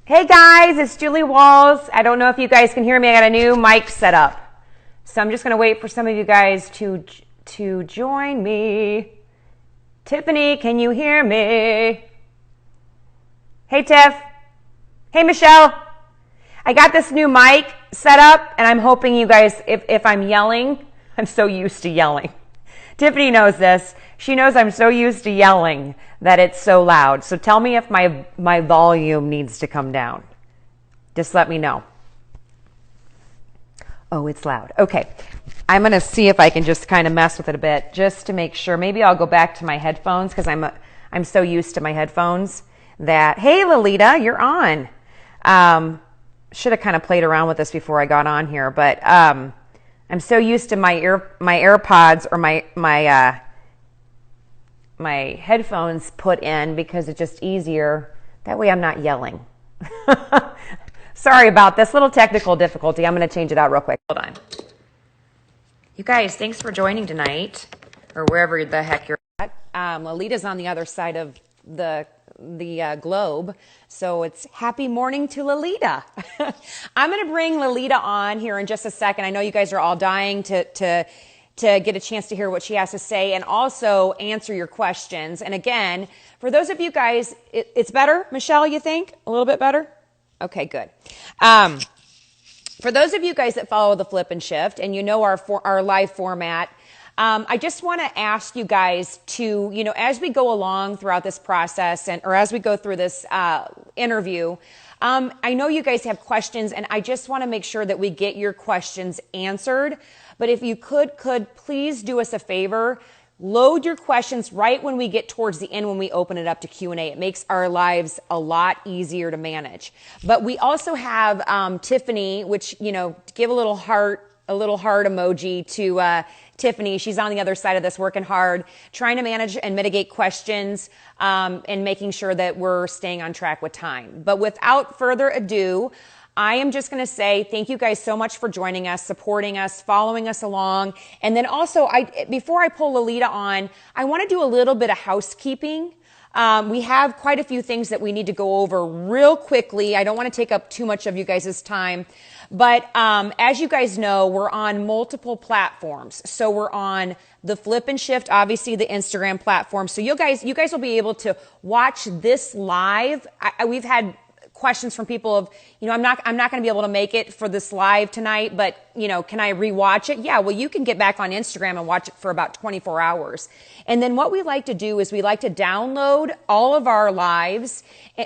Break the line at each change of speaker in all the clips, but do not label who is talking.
Hey guys, it's Julie Walls. I don't know if you guys can hear me. I got a new mic set up. So I'm just going to wait for some of you guys to join me. Tiffany, can you hear me? Hey Tiff. Hey Michelle. I got this new mic set up and I'm hoping you guys, if I'm yelling, I'm so used to yelling. Tiffany knows this. She knows I'm so used to yelling that it's so loud. So tell me if my volume needs to come down. Just let me know. Oh, it's loud. Okay. I'm going to see if I can just kind of mess with it a bit just to make sure. Maybe I'll go back to my headphones because I'm so used to my headphones that, hey, Lalita, you're on. Should have kind of played around with this before I got on here, but I'm so used to my AirPods or my headphones put in because it's just easier. That way I'm not yelling. Sorry about this little technical difficulty. I'm going to change it out real quick. Hold on. You guys, thanks for joining tonight, or wherever the heck you're at. Lalita's on the other side of the globe, so it's happy morning to Lalita. I'm going to bring Lalita on here in just a second. I know you guys are all dying to get a chance to hear what she has to say and also answer your questions. And again, for those of you guys, it's better, Michelle, you think? A little bit better? Okay, good. For those of you guys that follow the Flip and Shift and you know our live format, I just want to ask you guys to, as we go along throughout this process or as we go through this interview, I know you guys have questions and I just want to make sure that we get your questions answered. But if you could please do us a favor, load your questions right when we get towards the end when we open it up to Q&A. It makes our lives a lot easier to manage. But we also have Tiffany, which, give a little heart emoji to Tiffany. She's on the other side of this, working hard, trying to manage and mitigate questions and making sure that we're staying on track with time. But without further ado, I am just going to say thank you guys so much for joining us, supporting us, following us along. And then also, before I pull Lalita on, I want to do a little bit of housekeeping. We have quite a few things that we need to go over real quickly. I don't want to take up too much of you guys' time. But as you guys know, we're on multiple platforms. So we're on the Flip and Shift, obviously the Instagram platform. So you guys will be able to watch this live. We've had questions from people of, I'm not going to be able to make it for this live tonight, but, can I rewatch it? Yeah, well, you can get back on Instagram and watch it for about 24 hours. And then what we like to do is we like to download all of our lives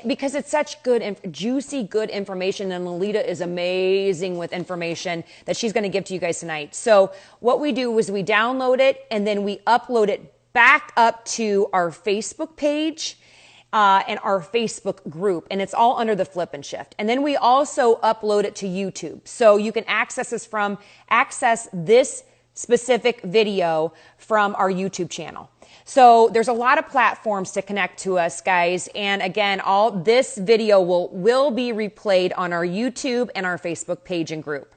because it's such good, juicy, good information. And Lalita is amazing with information that she's going to give to you guys tonight. So what we do is we download it and then we upload it back up to our Facebook page and our Facebook group, and it's all under the Flip and Shift. And then we also upload it to YouTube. So you can access this specific video from our YouTube channel. So there's a lot of platforms to connect to us, guys. And again, all this video will be replayed on our YouTube and our Facebook page and group.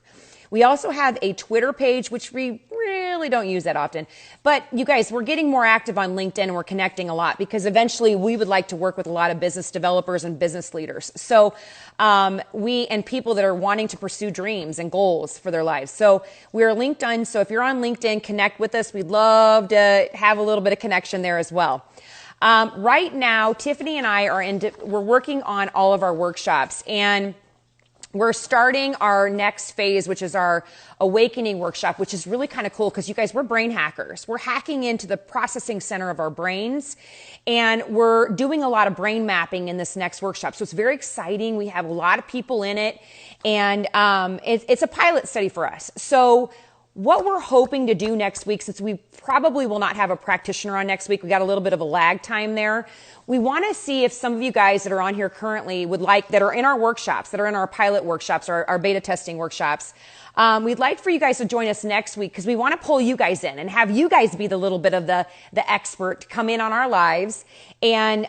We also have a Twitter page, which we really don't use that often. But you guys, we're getting more active on LinkedIn and we're connecting a lot because eventually we would like to work with a lot of business developers and business leaders. So and people that are wanting to pursue dreams and goals for their lives. So we're LinkedIn. So if you're on LinkedIn, connect with us. We'd love to have a little bit of connection there as well. Right now, Tiffany and I we're working on all of our workshops, and we're starting our next phase, which is our awakening workshop, which is really kind of cool because you guys, we're brain hackers. We're hacking into the processing center of our brains, and we're doing a lot of brain mapping in this next workshop. So it's very exciting. We have a lot of people in it, and it's a pilot study for us. So what we're hoping to do next week, since we probably will not have a practitioner on next week, we got a little bit of a lag time there. We want to see if some of you guys that are on here currently that are in our workshops, that are in our pilot workshops, or our beta testing workshops. We'd like for you guys to join us next week because we want to pull you guys in and have you guys be the little bit of the expert, come in on our lives and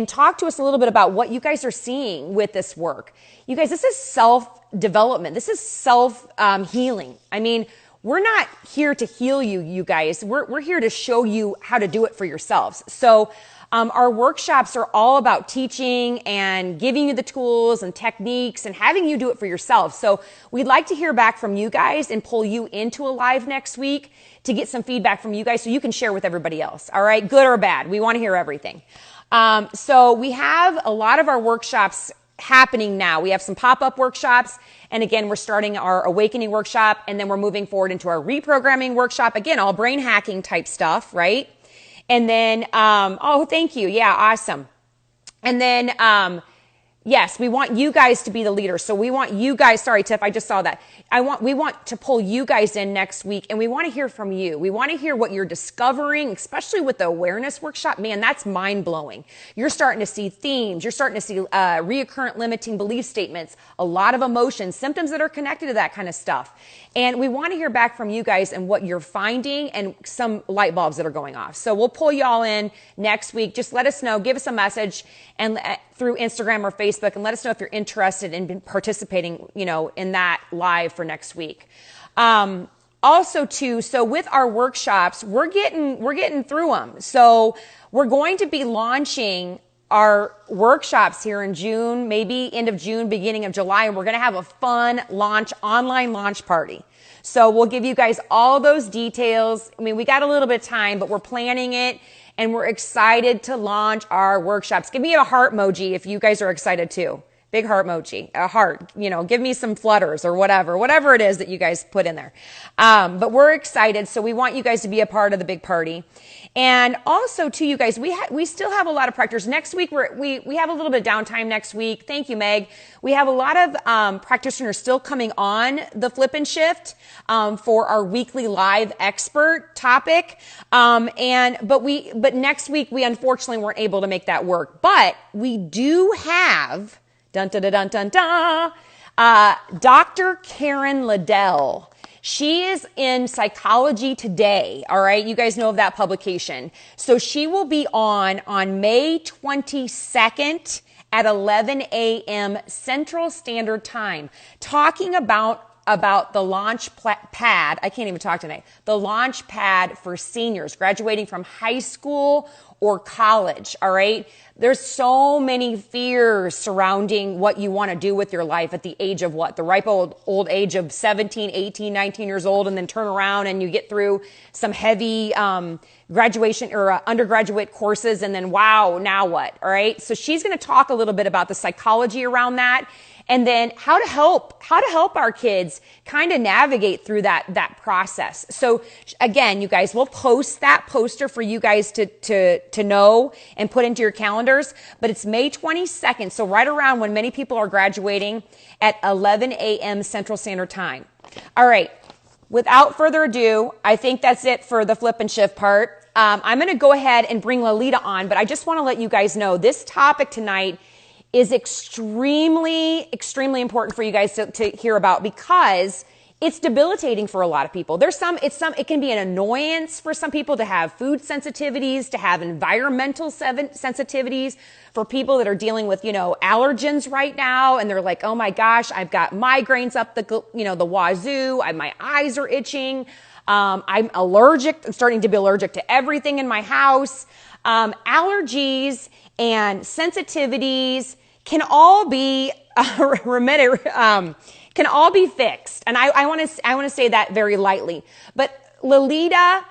talk to us a little bit about what you guys are seeing with this work. You guys, this is self-development. This is self-healing. I mean, we're not here to heal you guys. We're here to show you how to do it for yourselves. So Our workshops are all about teaching and giving you the tools and techniques and having you do it for yourself. So we'd like to hear back from you guys and pull you into a live next week to get some feedback from you guys so you can share with everybody else. All right, good or bad. We want to hear everything. So we have a lot of our workshops happening now. We have some pop-up workshops. And again, we're starting our awakening workshop, and then we're moving forward into our reprogramming workshop. Again, all brain hacking type stuff, right? And then, oh, thank you. Yeah, awesome. And then, yes, we want you guys to be the leaders. So we want you guys, sorry, Tiff, I just saw that. We want to pull you guys in next week, and we want to hear from you. We want to hear what you're discovering, especially with the awareness workshop. Man, that's mind blowing. You're starting to see themes. You're starting to see reoccurrent limiting belief statements, a lot of emotions, symptoms that are connected to that kind of stuff. And we want to hear back from you guys and what you're finding and some light bulbs that are going off. So we'll pull y'all in next week. Just let us know, give us a message and through Instagram or Facebook, and let us know if you're interested in participating, in that live for next week. Also too, so with our workshops, we're getting through them. So we're going to be launching our workshops here in June, maybe end of June, beginning of July, and we're going to have a fun online launch party. So we'll give you guys all those details. I mean, we got a little bit of time, but we're planning it, and we're excited to launch our workshops. Give me a heart emoji if you guys are excited too. Big heart emoji, a heart, give me some flutters or whatever it is that you guys put in there. But we're excited. So we want you guys to be a part of the big party. And also to you guys, we still have a lot of practitioners. Next week, we have a little bit of downtime next week. Thank you, Meg. We have a lot of, practitioners still coming on the Flip and Shift, for our weekly live expert topic. But next week, we unfortunately weren't able to make that work, but we do have, dun, dun, dun, dun, dun, Dr. Karen Liddell. She is in Psychology Today. All right. You guys know of that publication. So she will be on May 22nd at 11 a.m. Central Standard Time, talking about the launch pad. I can't even talk tonight. The launch pad for seniors graduating from high school or college. All right. There's so many fears surrounding what you want to do with your life at the age of what? The ripe old age of 17, 18, 19 years old, and then turn around and you get through some heavy graduation or undergraduate courses, and then wow, now what? All right. So she's going to talk a little bit about the psychology around that, and then how to help our kids kind of navigate through that process. So again, you guys, we'll post that poster for you guys to know and put into your calendars, but it's May 22nd. So right around when many people are graduating at 11 a.m. Central Standard Time. All right. Without further ado, I think that's it for the Flip and Shift part. I'm going to go ahead and bring Lalita on, but I just want to let you guys know this topic tonight is extremely, extremely important for you guys to hear about, because it's debilitating for a lot of people. It can be an annoyance for some people to have food sensitivities, to have environmental sensitivities, for people that are dealing with, allergens right now. And they're like, oh my gosh, I've got migraines up the wazoo. My eyes are itching. I'm allergic. I'm starting to be allergic to everything in my house. Allergies and sensitivities can all be remitted, can all be fixed. And I want to say that very lightly. But Lalita,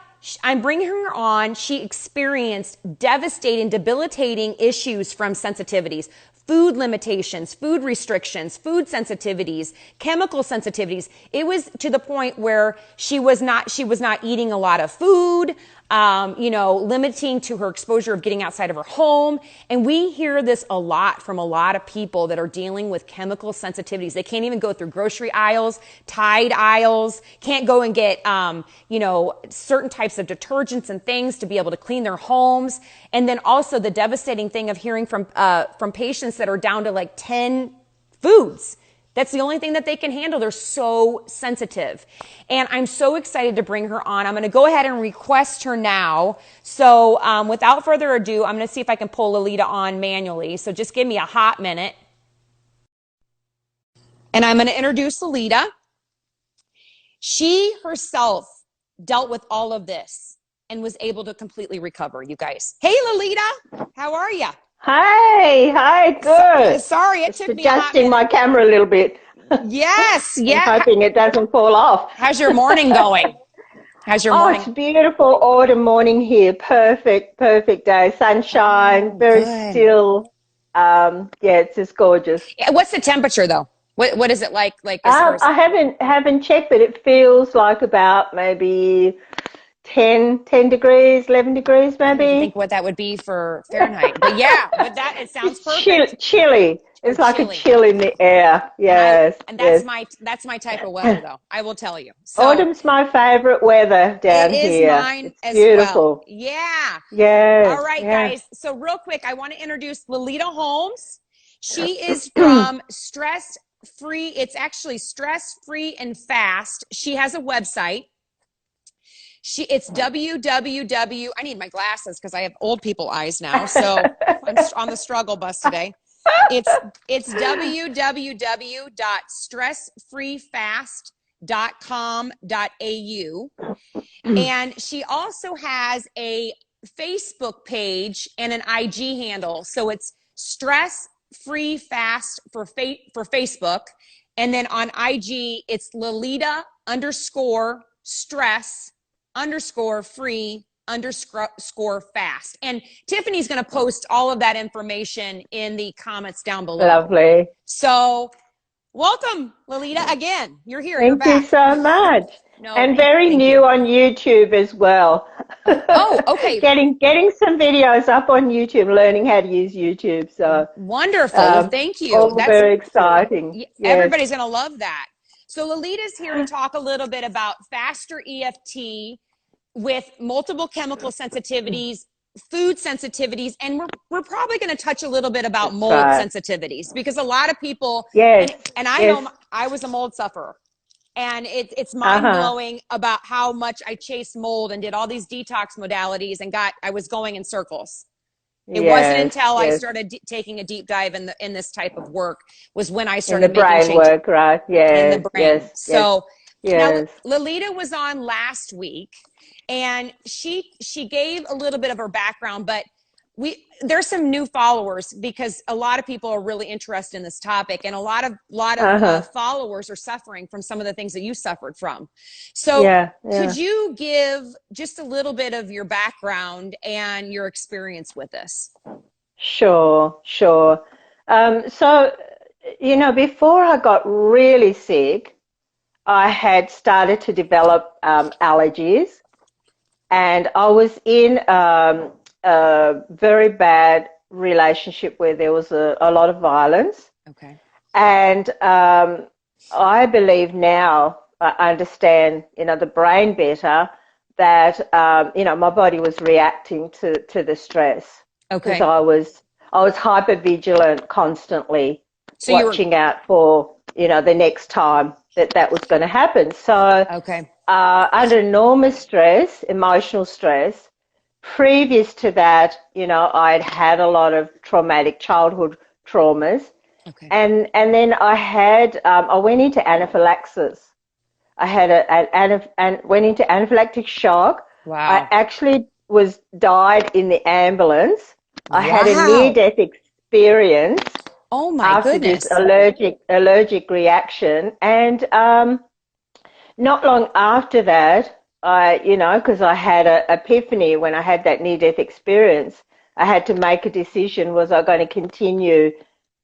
I'm bringing her on. She experienced devastating, debilitating issues from sensitivities. Food limitations, food restrictions, food sensitivities, chemical sensitivities. It was to the point where she was not eating a lot of food, limiting to her exposure of getting outside of her home. And we hear this a lot from a lot of people that are dealing with chemical sensitivities. They can't even go through grocery aisles, Tide aisles, can't go and get, certain types of detergents and things to be able to clean their homes. And then also the devastating thing of hearing from patients that are down to like 10 foods. That's the only thing that they can handle. They're so sensitive. And I'm so excited to bring her on. I'm going to go ahead and request her now. So without further ado, I'm going to see if I can pull Lalita on manually. So just give me a hot minute. And I'm going to introduce Lalita. She herself dealt with all of this. and was able to completely recover, you guys. Hey, Lalita, how are you?
Hi, good.
Sorry, it
Just
took me a hot
adjusting my
minute.
camera a little bit
Yes,
and
yeah.
hoping it doesn't fall off.
How's your morning going? How's your
Oh, it's
morning?
beautiful autumn morning here. Perfect day. Sunshine,
Oh,
very
good.
still. Yeah, it's just gorgeous.
Yeah, what's the temperature though? What is it like as far as
I haven't checked, but it feels like about maybe 10 degrees, 11 degrees
I don't even
maybe.
think what that would be for Fahrenheit. But yeah, but that it sounds
It's chill,
perfect.
chilly.
Oh,
It's like a
chilly.
chill in the air. Yes,
And
yes.
that's my type of weather though. I will tell you. So
Autumn's my favorite weather
it
down
is
here.
mine
It's
as well.
beautiful.
Yeah. All
Yes,
right,
yeah.
guys. So real quick, I want to introduce Lalita Holmes. She is from Stress Free. It's actually Stress Free and Fast. She has a website. It's www. I need my glasses because I have old people eyes now. So I'm on the struggle bus today. It's www.stressfreefast.com.au. And she also has a Facebook page and an IG handle. So it's Stress Free Fast for Facebook. And then on IG, it's Lalita underscore stress underscore free underscore fast. And Tiffany's going to post all of that information in the comments down below.
Lovely.
So welcome, Lalita. Again, you're here. You're
Thank you
back.
so much.
No,
And very
thank
new
you.
on YouTube as well.
Oh, okay.
Getting some videos up on YouTube, learning how to use YouTube. So
Wonderful. Well, thank you.
all very exciting. Yes.
Everybody's going to love that. So Lalita's here to talk a little bit about faster EFT with multiple chemical sensitivities, food sensitivities, and we're probably going to touch a little bit about
That's
mold
right.
sensitivities because a lot of people,
Yes.
and I
Yes.
know I was a mold sufferer. And it's mind
Uh-huh.
blowing about how much I chased mold and did all these detox modalities and I was going in circles. It wasn't
Yes.
until I
Yes.
started taking a deep dive in this type of work was when I
In the
started making
brain
changes
work, right?
in the
Yes.
brain.
Yes. Yes.
So now
Yes.
Lalita was on last week and she gave a little bit of her background, but there's some new followers because a lot of people are really interested in this topic, and a lot of
Uh-huh.
followers are suffering from some of the things that you suffered from. So
Yeah.
could
Yeah.
you give just a little bit of your background and your experience with this?
Sure, sure. So, before I got really sick, I had started to develop allergies, and I was in a very bad relationship where there was a lot of violence.
Okay.
And I believe now I understand, the brain better, that, my body was reacting to the stress because
Okay.
I was hyper vigilant constantly,
So you were
watching out for, the next time that was going to happen. So
okay.
under enormous stress, emotional stress, previous to that, I'd had a lot of traumatic childhood traumas.
Okay.
And then I went into anaphylaxis. I had went into anaphylactic shock. I
Wow.
actually died in the ambulance. I had a
Wow.
near-death experience
Oh my
after this
goodness.
allergic reaction, and not long after that, because I had an epiphany when I had that near-death experience, I had to make a decision. Was I going to continue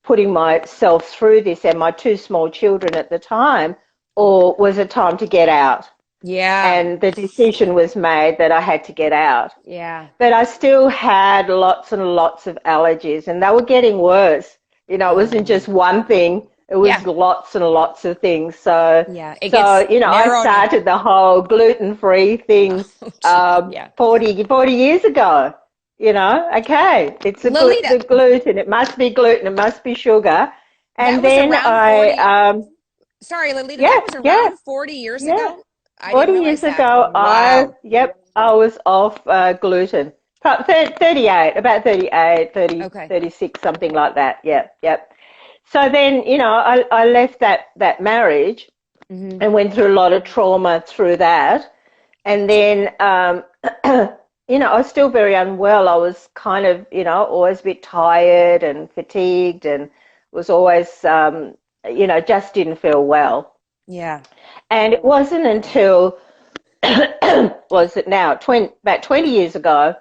putting myself through this and my two small children at the time, or was it time to get out?
Yeah.
And the decision was made that I had to get out.
Yeah.
But I still had lots and lots of allergies, and they were getting worse. It wasn't just one thing. It was
Yeah.
lots and lots of things. So,
Yeah. It gets
I
narrowed in.
started the whole gluten-free thing
Oh, gee. Yeah.
40 years ago. Okay, it's
Lolita,
the gluten. It must be gluten. It must be sugar.
that
And
was
then
around 40.
I,
Sorry, Lolita,
yeah,
that was
yeah,
around 40 years
yeah.
ago. I didn't
40
realize
years
that.
ago,
Wow.
I was off gluten. 38, about 38, 30,
Okay.
36, something like that. Yep, yep. So then, I left that marriage
Mm-hmm.
and went through a lot of trauma through that. And then, I was still very unwell. I was kind of, always a bit tired and fatigued and was always, just didn't feel well.
Yeah.
And it wasn't until, was it now, about 20 years ago,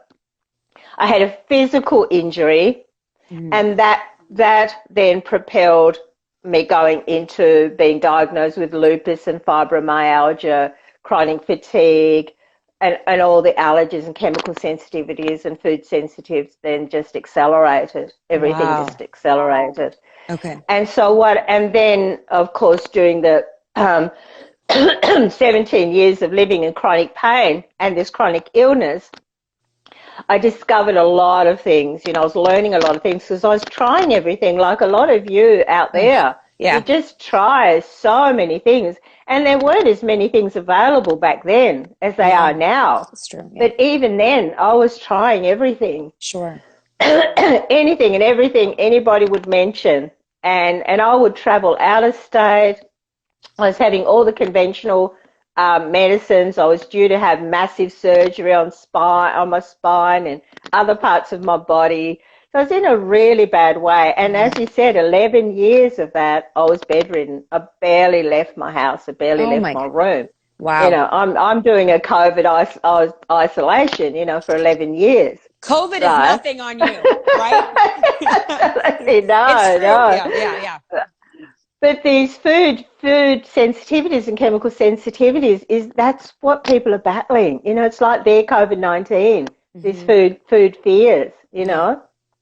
I had a physical injury, and that then propelled me going into being diagnosed with lupus and fibromyalgia, chronic fatigue, and all the allergies and chemical sensitivities and food sensitives then just accelerated. Everything just accelerated.
Okay.
And then, of course, during the 17 years of living in chronic pain and this chronic illness, I discovered a lot of things. I was learning a lot of things because I was trying everything like a lot of you out there.
Yeah.
You just try so many things. And there weren't as many things available back then as they are now.
That's true. Yeah.
But even then, I was trying everything.
Sure.
Anything and everything anybody would mention. And I would travel out of state. I was having all the conventional medicines. I was due to have massive surgery on my spine and other parts of my body. So I was in a really bad way. And as you said, 11 years of that, I was bedridden. I barely left my house. I barely left my room.
Wow.
I'm doing a COVID isolation, for 11 years.
COVID is nothing on you, right?
Absolutely. No.
Yeah.
But these food sensitivities and chemical sensitivities that's what people are battling. It's like their COVID-19, these food fears,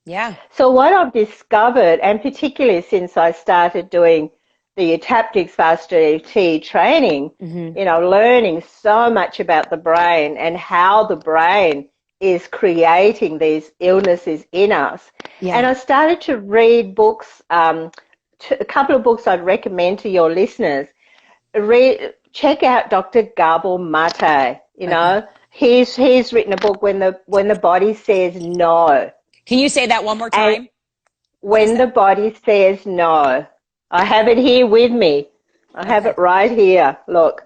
Yeah.
So what I've discovered, and particularly since I started doing the Taptics Faster EFT training, learning so much about the brain and how the brain is creating these illnesses in us. Yeah. And I started to read books, a couple of books I'd recommend to your listeners. Check out Dr. Gabor Mate. He's written a book, When the Body Says No.
Can you say that one more time?
And when the Body Says No. I have it here with me. I have it right here. Look.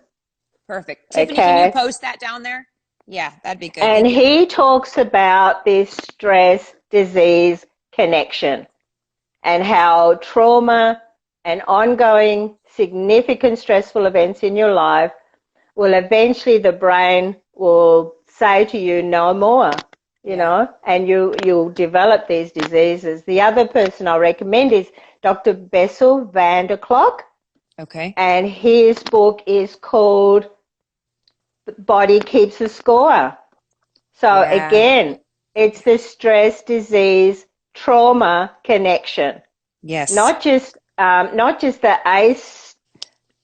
Perfect. Tiffany, can you post that down there? Yeah, that'd be good.
And he talks about this stress-disease connection and how trauma and ongoing significant stressful events in your life will eventually, the brain will say to you, no more, and you'll develop these diseases. The other person I recommend is Dr. Bessel van der Kolk.
Okay.
And his book is called Body Keeps a Score. So again, it's the stress, disease, trauma connection.
Yes.
Not just the ACE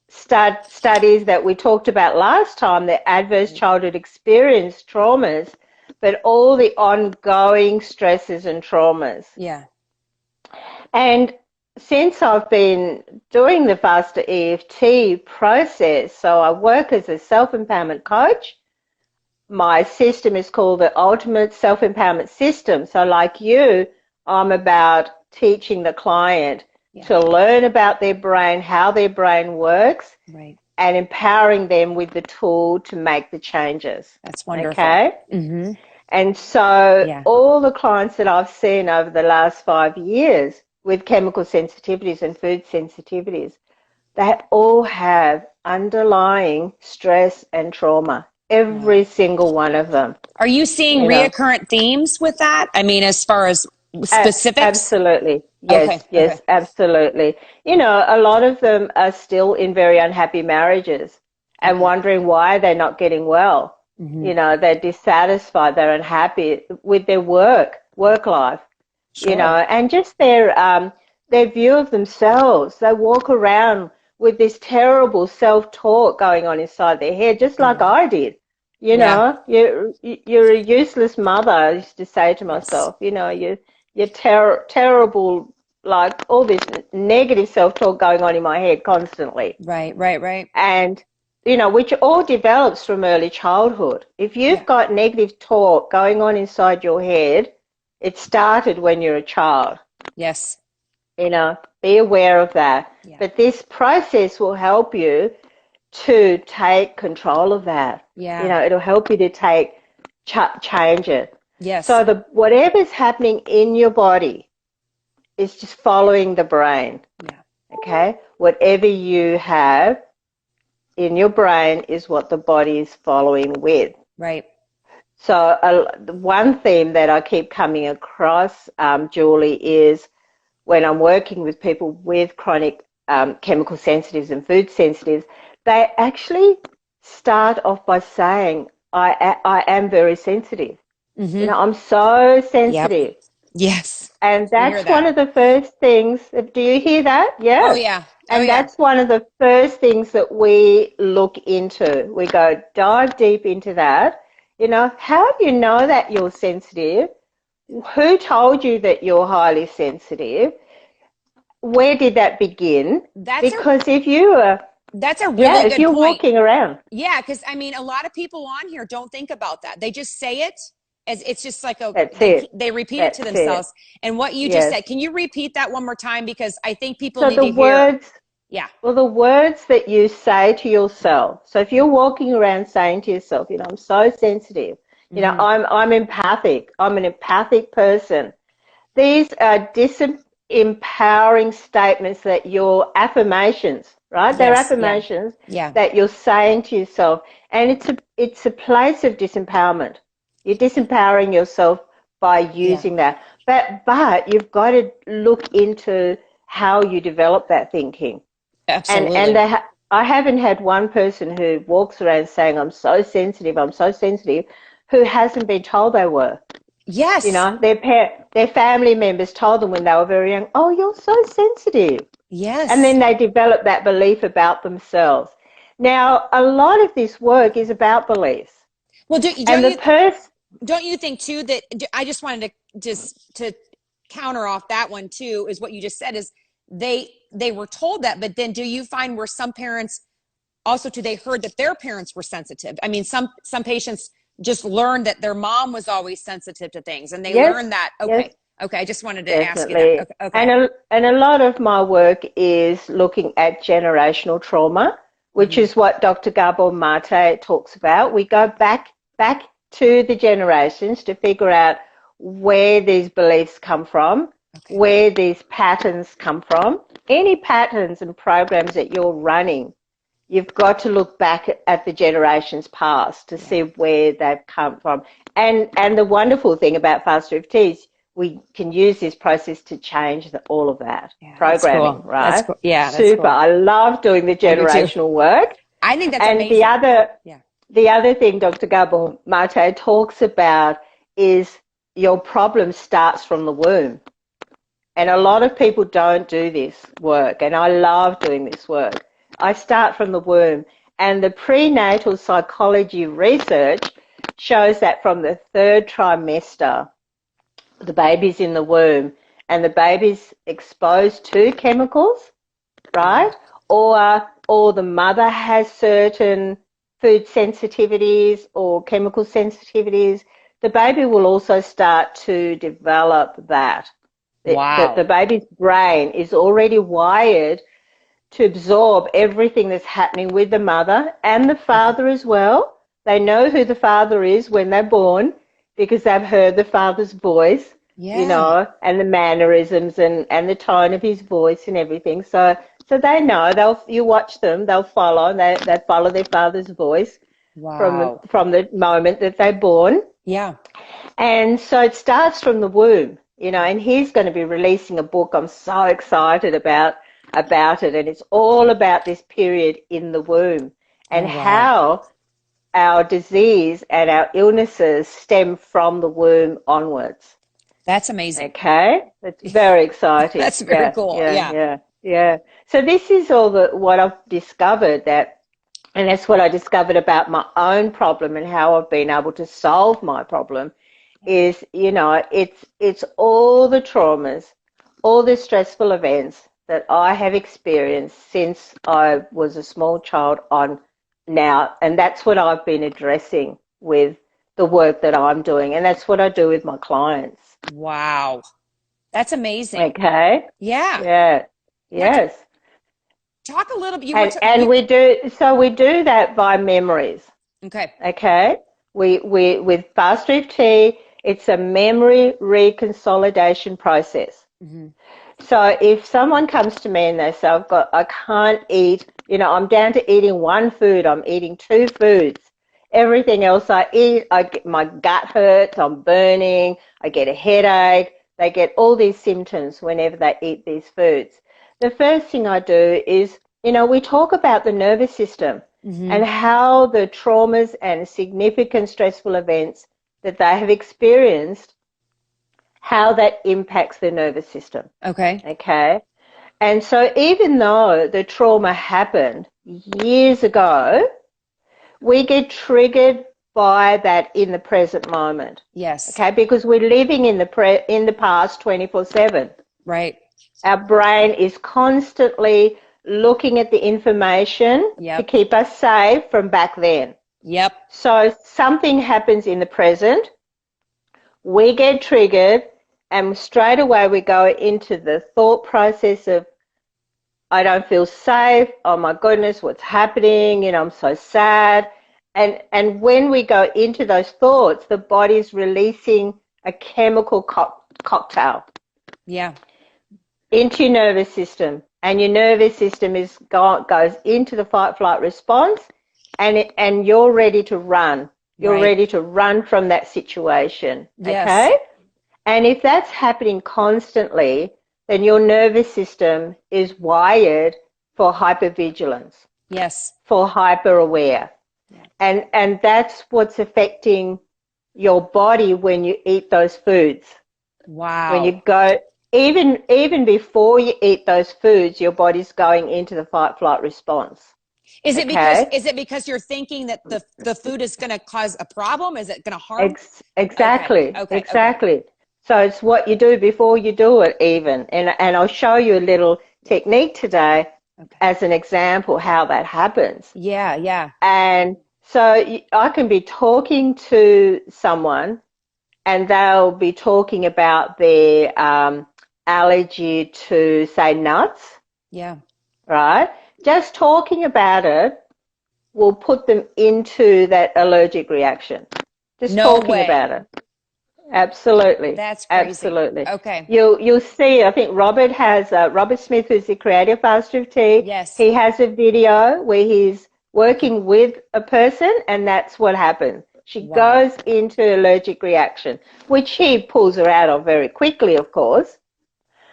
studies that we talked about last time, the adverse childhood experience traumas, but all the ongoing stresses and traumas.
Yeah.
And since I've been doing the Faster EFT process, so I work as a self-empowerment coach. My system is called the Ultimate Self-Empowerment System. So like you, I'm about teaching the client to learn about their brain, how their brain works, and empowering them with the tool to make the changes.
That's wonderful.
Okay?
Mm-hmm.
And so all the clients that I've seen over the last 5 years with chemical sensitivities and food sensitivities, they all have underlying stress and trauma, every single one of them.
Are you seeing reoccurrent themes with that? I mean, as far as specifics?
Absolutely. Yes, absolutely. A lot of them are still in very unhappy marriages and wondering why they're not getting well. Mm-hmm. They're dissatisfied, they're unhappy with their work life, and just their view of themselves. They walk around with this terrible self-talk going on inside their head, just like I did. You're a useless mother, I used to say to myself. You're terrible, like all this negative self-talk going on in my head constantly.
Right.
And, which all develops from early childhood. If you've got negative talk going on inside your head, it started when you're a child.
Yes.
Be aware of that. Yeah. But this process will help you to take control of that.
Yeah.
You know, it'll help you to change it.
Yes.
So whatever's happening in your body is just following the brain.
Yeah.
Okay? Whatever you have in your brain is what the body is following with.
Right.
So one theme that I keep coming across, Julie, is when I'm working with people with chronic chemical sensitives and food sensitives, they actually start off by saying, I am very sensitive.
Mm-hmm.
You know, I'm so sensitive.
Yep. Yes.
And
We hear
that's
that.
one of the first things. Do you hear that?
Oh,
Yes.
yeah. Oh,
And
yeah.
that's one of the first things that we look into. We go dive deep into that. You know, how do you know that you're sensitive? Who told you that you're highly sensitive? Where did that begin?
That's
Because if you are,
a really
if
good
you're
point.
walking around,
Yeah, because I mean, a lot of people on here don't think about that. They just say it as it's just like
that's it.
they repeat it to
That's it.
themselves. And what you just
Yes.
said, can you repeat that one more time? Because I think people
So
need
the
to hear.
words,
Yeah.
well, the words that you say to yourself. So if you're walking around saying to yourself, you know, I'm so sensitive, you know,
Mm-hmm.
I'm empathic, I'm an empathic person. These are disempowering statements that your affirmations, right? They're
Yes. Yeah.
affirmations
Yeah.
that you're saying to yourself, and it's a place of disempowerment. You're disempowering yourself by
Yeah.
using that. But you've got to look into how you develop that thinking. And
Absolutely.
I haven't had one person who walks around saying, I'm so sensitive, who hasn't been told they were. You
Yes.
know, their family members told them when they were very young, oh, you're so sensitive. And
Yes.
then they develop that belief about themselves. Now, a lot of this work is about beliefs.
Well,
And the person,
don't you think too that I just wanted to just to counter off that one too is what you just said is they were told that, but then do you find where some parents also too they heard that their parents were sensitive? I mean, some patients just learned that their mom was always sensitive to things, and they
yes,
learned that.
yes,
Okay, I just wanted to ask you that.
definitely.
Okay.
And a lot of my work is looking at generational trauma, which
Mm-hmm.
is what Dr. Gabor Mate talks about. We go back to the generations to figure out where these beliefs come from,
Okay.
where these patterns come from. Any patterns and programs that you're running, you've got to look back at the generations past to see where they've come from. And the wonderful thing about Fast FT is we can use this process to change all of that
Yeah, that's
programming,
cool. That's
right?
cool. Yeah, that's
Super.
cool.
I love doing the
I do too.
generational work.
I think that's
And
amazing. Yeah.
the other thing Dr. Gabor Mate talks about is your problem starts from the womb. And a lot of people don't do this work, and I love doing this work. I start from the womb, and the prenatal psychology research shows that from the third trimester, the baby's in the womb, and the baby's exposed to chemicals, right? Or the mother has certain food sensitivities or chemical sensitivities. The baby will also start to develop that. The
Wow.
baby's brain is already wired to absorb everything that's happening with the mother and the
Okay.
father as well. They know who the father is when they're born because they've heard the father's voice, you
Yeah.
know, and the mannerisms and the tone of his voice and everything. So they know. You watch them, they'll follow. They follow their father's voice
Wow.
from the moment that they're born.
Yeah.
And so it starts from the womb, you know, and he's going to be releasing a book. I'm so excited about it. And it's all about this period in the womb and
Oh, wow.
how our disease and our illnesses stem from the womb onwards.
That's amazing.
Okay? It's very exciting.
That's very
Yeah,
cool.
yeah,
Yeah.
yeah, yeah. So this is all what I've discovered and that's what I discovered about my own problem and how I've been able to solve my problem is, you know, it's all the traumas, all the stressful events that I have experienced since I was a small child on now. And that's what I've been addressing with the work that I'm doing. And that's what I do with my clients.
Wow. That's amazing.
Okay.
Yeah.
Yeah.
Yeah.
Yes.
Talk a little bit.
And we do that by memories.
Okay.
Okay. We with fast FT, it's a memory reconsolidation process.
Mm-hmm.
So if someone comes to me and they say, I can't eat, I'm down to eating one food, I'm eating two foods. Everything else I eat, my gut hurts, I'm burning, I get a headache. They get all these symptoms whenever they eat these foods. The first thing I do is, we talk about the nervous system and how the traumas and significant stressful events that they have experienced, how that impacts the nervous system.
Okay.
Okay. And so even though the trauma happened years ago, we get triggered by that in the present moment.
Yes.
Okay, because we're living in the past 24/7.
Right.
Our brain is constantly looking at the information to keep us safe from back then.
Yep.
So something happens in the present, we get triggered, and straight away we go into the thought process of, I don't feel safe. Oh my goodness, what's happening? I'm so sad. And when we go into those thoughts, the body's releasing a chemical cocktail.
Yeah.
Into your nervous system. And your nervous system goes into the fight flight response, and you're ready to run. You're ready to run from that situation.
Yes.
Okay? And if that's happening constantly, then your nervous system is wired for hypervigilance.
Yes.
For hyper-aware. Yeah. And that's what's affecting your body when you eat those foods.
Wow.
When you go, even before you eat those foods, your body's going into the fight-flight response.
Is it because you're thinking that the food is going to cause a problem? Is it going to harm?
Exactly.
Okay.
Exactly. Okay. So it's what you do before you do it even. And I'll show you a little technique today as an example how that happens.
Yeah, yeah.
And so I can be talking to someone and they'll be talking about their allergy to, say, nuts.
Yeah.
Right? Just talking about it will put them into that allergic reaction. Just talking about it. Absolutely.
That's crazy.
Absolutely.
Okay.
You'll see, I think Robert Smith, who's the creator of Fast FT.
Yes.
He has a video where he's working with a person, and that's what happens. She goes into allergic reaction, which he pulls her out of very quickly, of course.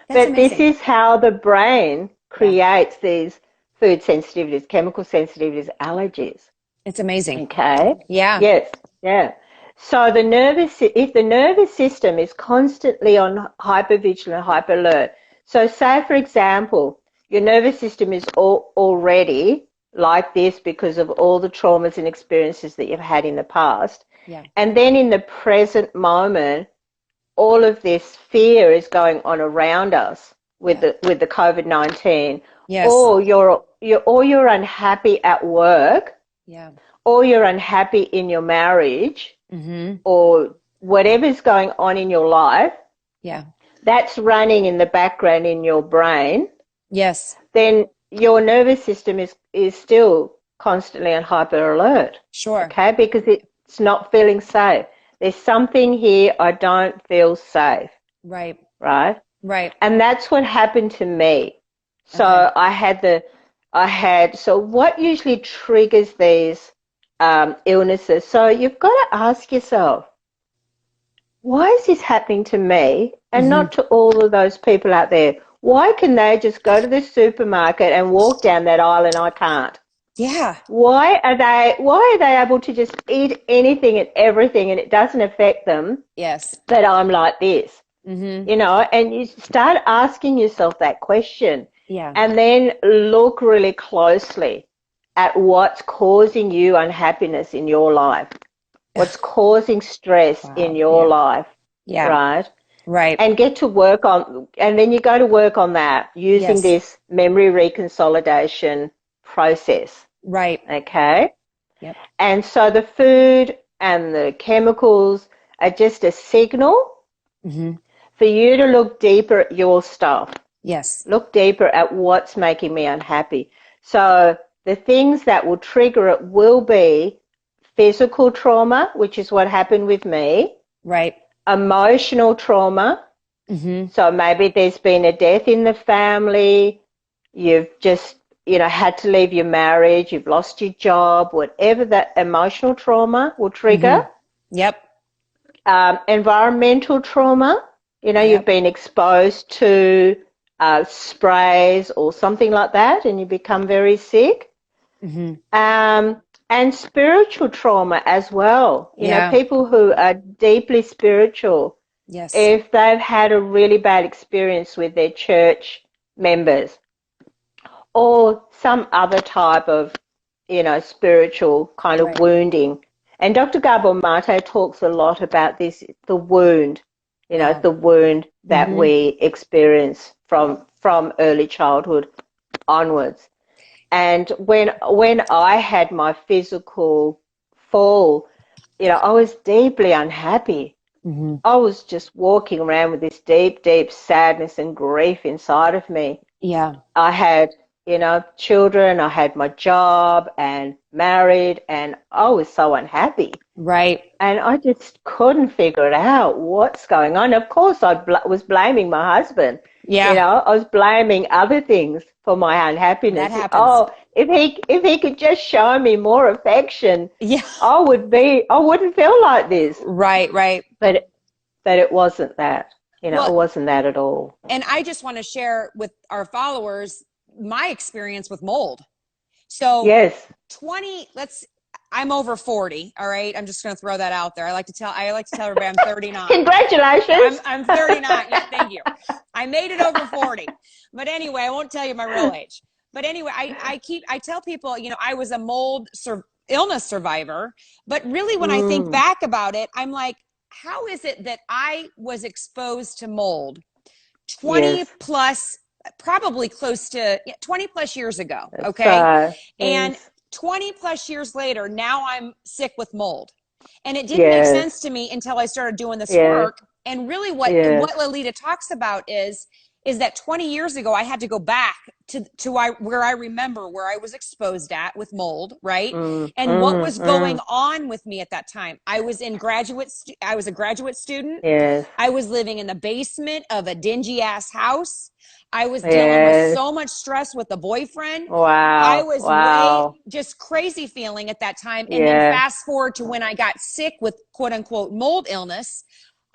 But this is how the brain creates these food sensitivities, chemical sensitivities, allergies.
It's amazing.
Okay.
Yeah.
Yes. Yeah. So if the nervous system is constantly on hypervigilant, hyper alert. So say, for example, your nervous system is already like this because of all the traumas and experiences that you've had in the past.
Yeah.
And then in the present moment, all of this fear is going on around us with the COVID-19.
Yes.
Or you're unhappy at work.
Yeah.
Or you're unhappy in your marriage.
Mm-hmm.
Or whatever's going on in your life.
Yeah.
That's running in the background in your brain.
Yes.
Then your nervous system is still constantly on hyper alert.
Sure.
Okay, because it's not feeling safe. There's something here, I don't feel safe.
Right.
Right?
Right.
And that's what happened to me. So so what usually triggers these illnesses? So you've got to ask yourself, why is this happening to me and not to all of those people out there? Why can they just go to the supermarket and walk down that aisle and I can't?
Yeah.
Why are they able to just eat anything and everything and it doesn't affect them?
Yes.
But I'm like this.
Mm-hmm.
And you start asking yourself that question.
Yeah.
And then look really closely at what's causing you unhappiness in your life. What's causing stress in your life.
Yeah.
Right?
Right.
And get to work on, and then you go to work on that using this memory reconsolidation process.
Right.
Okay?
Yep.
And so the food and the chemicals are just a signal for you to look deeper at your stuff.
Yes.
Look deeper at what's making me unhappy. So the things that will trigger it will be physical trauma, which is what happened with me,
Right.
emotional trauma.
Mm-hmm.
So maybe there's been a death in the family, you've just, had to leave your marriage, you've lost your job, whatever that emotional trauma will trigger.
Mm-hmm. Yep.
Environmental trauma, you've
Yep.
been exposed to sprays or something like that and you become very sick.
Mm-hmm.
And spiritual trauma as well.
Yeah.
People who are deeply spiritual,
Yes.
if they've had a really bad experience with their church members or some other type of, spiritual kind of
Right.
wounding. And Dr. Gabor Mate talks a lot about this, the wound,
Yeah.
the wound that
Mm-hmm.
we experience from early childhood onwards. And when I had my physical fall, I was deeply unhappy.
Mm-hmm.
I was just walking around with this deep, deep sadness and grief inside of me.
Yeah.
I had, children, I had my job and married, and I was so unhappy.
Right.
And I just couldn't figure it out what's going on. Of course, I was blaming my husband.
Yeah.
I was blaming other things for my
That
unhappiness.
happens.
Oh, if he could just show me more affection,
Yeah.
I wouldn't feel like this.
Right. Right.
But it wasn't that.
Well,
It wasn't that at all.
and I just want to share with our followers my experience with mold. So
Yes.
I'm over 40. All right. I'm just going to throw that out there. I like to tell everybody I'm 39.
Congratulations.
I'm 39. Yeah, thank you. I made it over 40. But anyway, I won't tell you my real age. But anyway, I tell people, I was a illness survivor, but really when I think back about it, I'm like, how is it that I was exposed to mold 20
Yes.
plus, probably close to 20 plus years ago? Okay. And
Yes.
20 plus years later, now I'm sick with mold. And it didn't make
Yes.
sense to me until I started doing this
Yes.
work. And really what
Yes.
Lalita talks about is that 20 years ago, I had to go back to where I remember where I was exposed at with mold, right? And what was going on with me at that time. I was a graduate student.
Yes.
I was living in the basement of a dingy ass house. I was dealing with
Yes.
so much stress with the boyfriend. I
Wow.
was
Wow.
just crazy feeling at that time. And then
Yeah.
fast forward to when I got sick with quote unquote mold illness.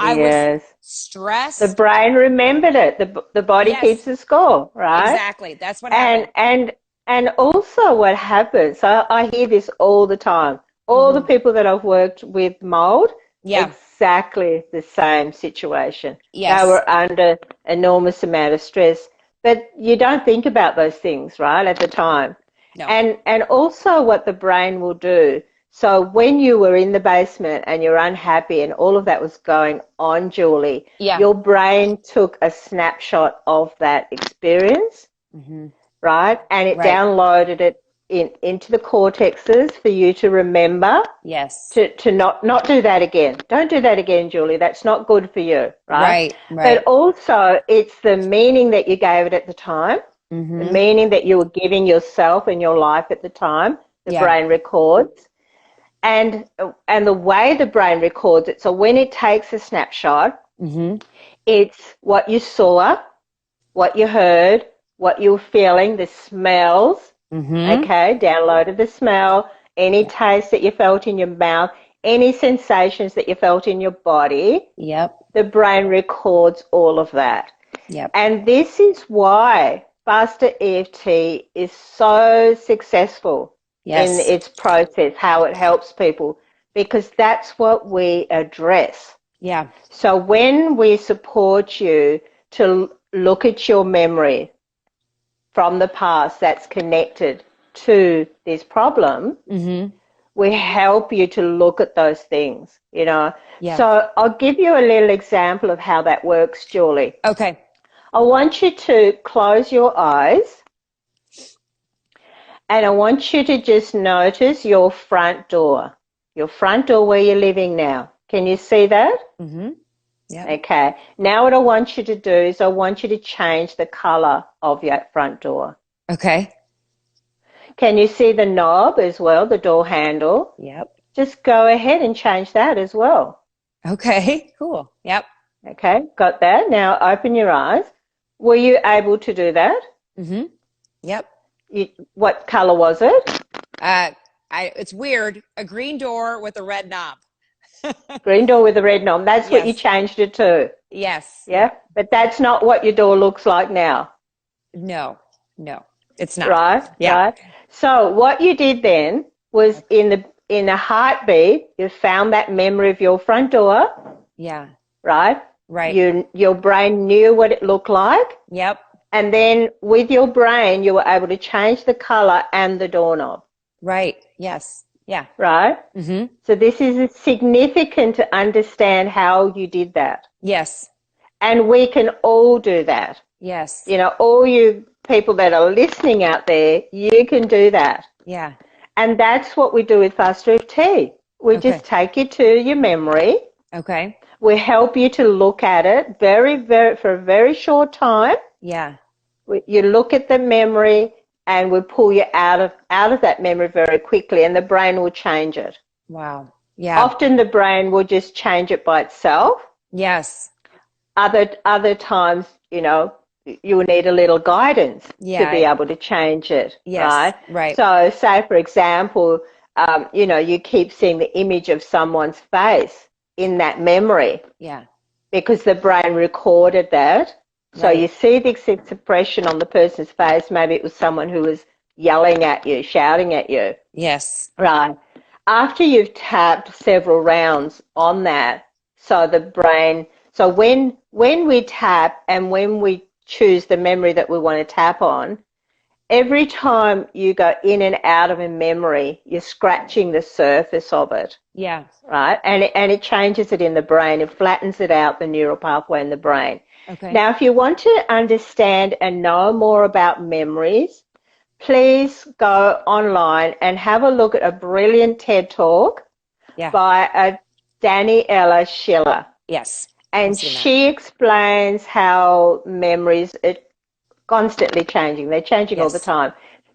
I was
Yes. The
stressed.
brain remembered it. The body keeps
Yes,
the score, right?
exactly. That's what happened.
And also what happens, I hear this all the time. All the people that I've worked with mold,
Yeah.
exactly the same situation.
Yes.
They were under enormous amount of stress, but you don't think about those things, right, at the time.
No.
And also what the brain will do. So when you were in the basement and you're unhappy and all of that was going on, Julie,
Yeah.
your brain took a snapshot of that experience, right? And it downloaded it into the cortexes for you to remember.
Yes.
To not do that again. Don't do that again, Julie. That's not good for you, right?
Right. Right.
But also it's the meaning that you gave it at the time, the meaning that you were giving yourself and your life at the time, the brain records. And the way the brain records it, so when it takes a snapshot, it's what you saw, what you heard, what you were feeling, the smells, okay, downloaded the smell, any taste that you felt in your mouth, any sensations that you felt in your body.
Yep.
The brain records all of that.
Yep.
And this is why Faster EFT is so successful in its process, how it helps people, because that's what we address.
Yeah.
So when we support you to look at your memory from the past that's connected to this problem, we help you to look at those things, Yeah. So I'll give you a little example of how that works, Julie.
Okay.
I want you to close your eyes. And I want you to just notice your front door where you're living now. Can you see that?
Yep.
Okay. Now what I want you to do is I want you to change the color of your front door.
Okay.
Can you see the knob as well, the door handle?
Yep.
Just go ahead and change that as well.
Okay. Cool. Yep.
Okay, got that. Now open your eyes. Were you able to do that?
Mm-hmm. Yep.
What color was it?
It's weird. A green door with a red knob.
Green door with a red knob. That's what you
Yes.
changed it to.
Yes.
Yeah? But that's not what your door looks like now.
No. No. It's not.
Right?
Yeah.
Right? So what you did then was in a heartbeat, you found that memory of your front door,
Yeah.
right?
Right.
Your brain knew what it looked like.
Yep.
And then with your brain, you were able to change the color and the doorknob.
Right. Yes. Yeah.
Right?
Mm-hmm.
So this is significant to understand how you did that.
Yes.
And we can all do that.
Yes.
You know, all you people that are listening out there, you can do that.
Yeah.
And that's what we do with Fast EFT. We
Okay.
just take you to your memory.
Okay.
We help you to look at it for a very short time.
Yeah.
You look at the memory and we pull you out of that memory very quickly, and the brain will change it.
Wow. Yeah.
Often the brain will just change it by itself.
Yes.
Other times, you know, you will need a little guidance
Yeah.
to be able to change it.
Yes.
Right?
Right.
So say, for example, you know, you keep seeing the image of someone's face in that memory
Yeah.
because the brain recorded that. So
Right.
you see the expression on the person's face. Maybe it was someone who was yelling at you, shouting at you.
Yes.
Right. After you've tapped several rounds on that, so the brain, so when we tap and when we choose the memory that we want to tap on, every time you go in and out of a memory, you're scratching the surface of it.
Yeah.
Right? And it changes it in the brain. It flattens it out, the neural pathway in the brain.
Okay.
Now, if you want to understand and know more about memories, please go online and have a look at a brilliant TED Talk
Yeah.
by Daniela Schiller.
Yes.
And she explains how memories are constantly changing. They're changing all the time.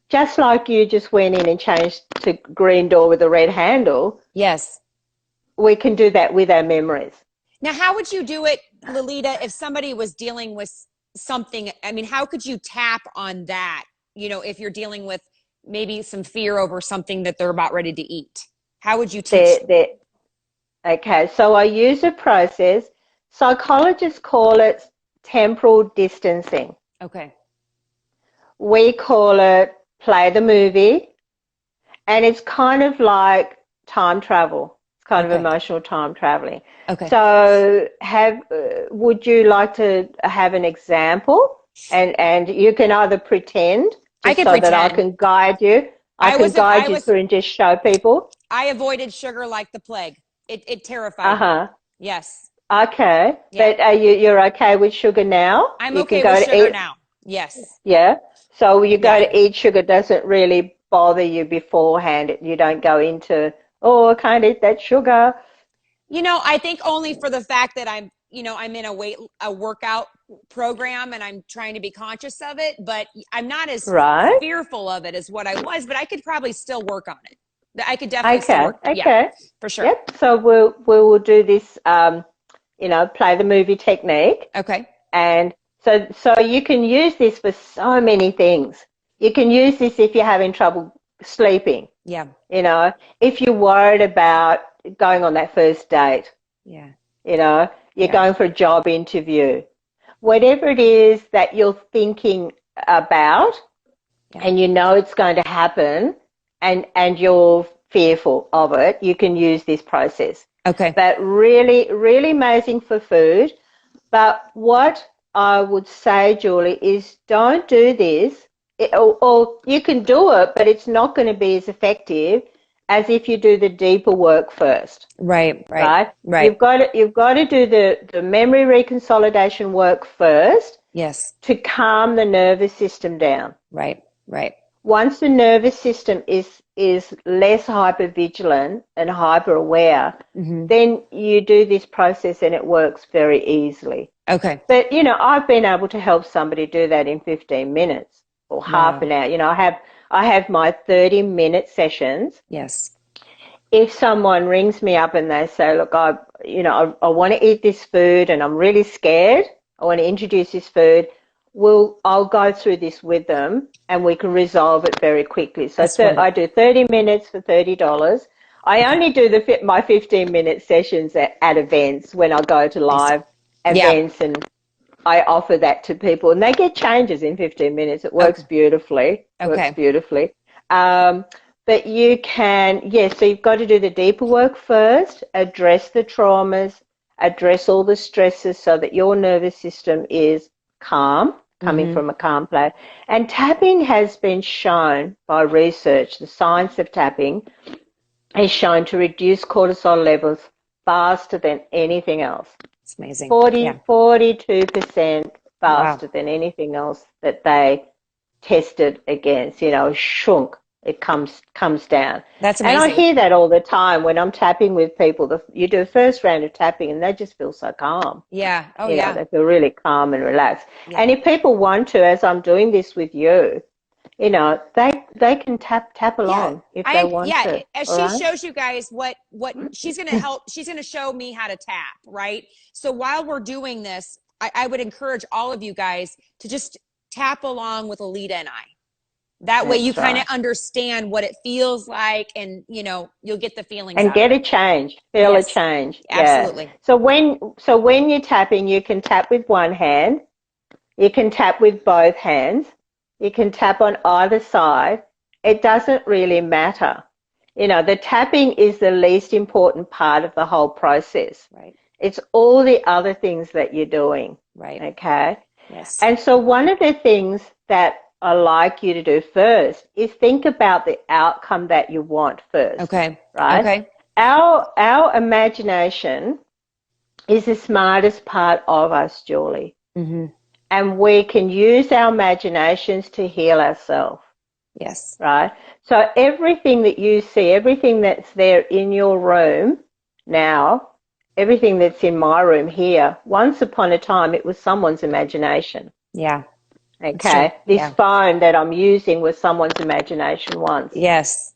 Just like you just went in and changed to green door with a red handle.
Yes.
We can do that with our memories.
Now, how would you do it, Lalita, if somebody was dealing with something? I mean, how could you tap on that, you know, if you're dealing with maybe some fear over something that they're about ready to eat? How would you teach?
Okay, so I use a process. Psychologists call it temporal distancing.
Okay.
We call it play the movie, and it's kind of like time travel. It's kind of emotional time traveling.
Okay.
So would you like to have an example? And you can either pretend
I can
so
pretend.
that I can guide you. I can guide you through and just show people.
I avoided sugar like the plague. It terrified me. Yes.
Okay.
Yeah.
But you're okay with sugar now?
I'm okay with sugar now. Yes.
Yeah. So you go to eat sugar doesn't really bother you beforehand. You don't go into, oh, I can't eat that sugar.
You know, I think only for the fact that I'm in a workout program and I'm trying to be conscious of it, but I'm not as fearful of it as what I was, but I could probably still work on it. I could definitely still work.
Okay.
Yeah, for sure.
Yep. So we will do this, play the movie technique.
Okay.
And so you can use this for so many things. You can use this if you're having trouble sleeping.
Yeah.
You know, if you're worried about going on that first date.
Yeah.
You know, you're going for a job interview. Whatever it is that you're thinking about and you know it's going to happen and you're fearful of it, you can use this process.
Okay.
But really, really amazing for food. But what I would say, Julie, is don't do this, or you can do it, but it's not going to be as effective as if you do the deeper work first.
Right.
You've got to do the memory reconsolidation work first.
Yes.
To calm the nervous system down.
Right.
once the nervous system is less hypervigilant and hyper aware, then you do this process and it works very easily.
Okay.
But I've been able to help somebody do that in 15 minutes or half an hour. I have my 30-minute sessions.
Yes.
If someone rings me up and they say, look, I want to eat this food and I'm really scared, I want to introduce this food, I'll go through this with them and we can resolve it very quickly. So I do 30 minutes for $30. I only do my 15-minute sessions at events when I go to live events, and I offer that to people and they get changes in 15 minutes. It works beautifully. Works beautifully. But you can, so you've got to do the deeper work first, address the traumas, address all the stresses so that your nervous system is calm, coming from a calm place. And tapping has been shown by research, the science of tapping is shown to reduce cortisol levels faster than anything else.
It's amazing.
42% faster than anything else that they tested against, shrunk. It comes down.
That's amazing.
And I hear that all the time when I'm tapping with people. You do a first round of tapping and they just feel so calm.
Yeah. Oh,
They feel really calm and relaxed. Yeah. And if people want to, as I'm doing this with you, they can tap along if they want to.
Yeah, as she shows you guys what she's going to help, she's going to show me how to tap, right? So while we're doing this, I would encourage all of you guys to just tap along with Lalita and I. That way you kind of understand what it feels like, and you'll get the feelings
and get a change, feel a change.
Absolutely.
Yeah. So when you're tapping, you can tap with one hand, you can tap with both hands, you can tap on either side. It doesn't really matter. The tapping is the least important part of the whole process.
Right.
It's all the other things that you're doing.
Right.
Okay.
Yes.
And so one of the things that I like you to do first is think about the outcome that you want first.
Okay.
Right?
Okay.
Our imagination is the smartest part of us, Julie. And we can use our imaginations to heal ourselves.
Yes.
Right? So everything that you see, everything that's there in your room now, everything that's in my room here, once upon a time it was someone's imagination.
Yeah.
Okay, this phone that I'm using was someone's imagination once.
Yes.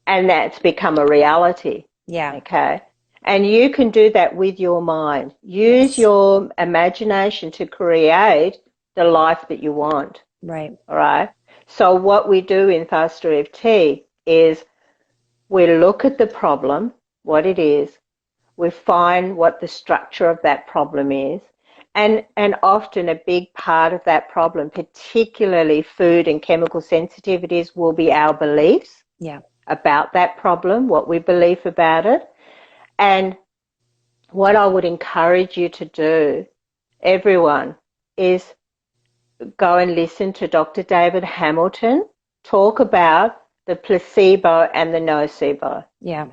And that's become a reality.
Yeah.
Okay. And you can do that with your mind. Use your imagination to create the life that you want.
Right.
All right. So what we do in Faster EFT is we look at the problem, what it is. We find what the structure of that problem is. And often a big part of that problem, particularly food and chemical sensitivities, will be our beliefs about that problem, what we believe about it. And what I would encourage you to do, everyone, is go and listen to Dr. David Hamilton talk about the placebo and the nocebo.
Yeah.